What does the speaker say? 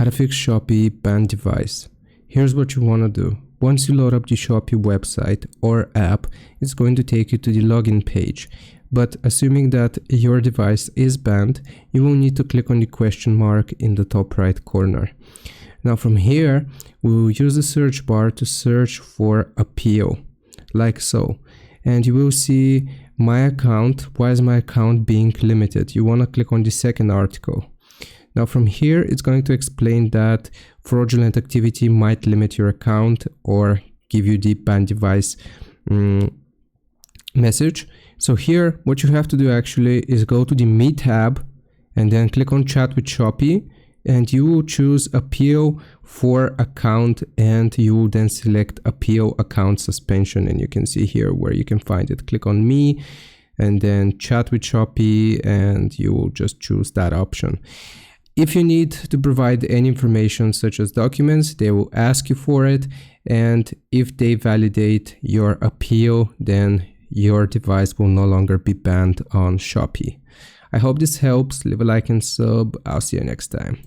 How to fix Shopee banned device. Here's what you want to do. Once you load up the Shopee website or app, it's going to take you to the login page. But assuming that your device is banned, you will need to click on the question mark in the top right corner. Now from here, we will use the search bar to search for appeal, like so. And you will see my account. Why is my account being limited? You want to click on the second article. Now from here, it's going to explain that fraudulent activity might limit your account or give you the banned device message. So here, what you have to do actually is go to the Me tab and then click on Chat with Shopee, and you will choose Appeal for Account, and you will then select Appeal Account Suspension, and you can see here where you can find it. Click on Me and then Chat with Shopee, and you will just choose that option. If you need to provide any information such as documents, they will ask you for it, and if they validate your appeal, then your device will no longer be banned on Shopee. I hope this helps. Leave a like and sub. I'll see you next time.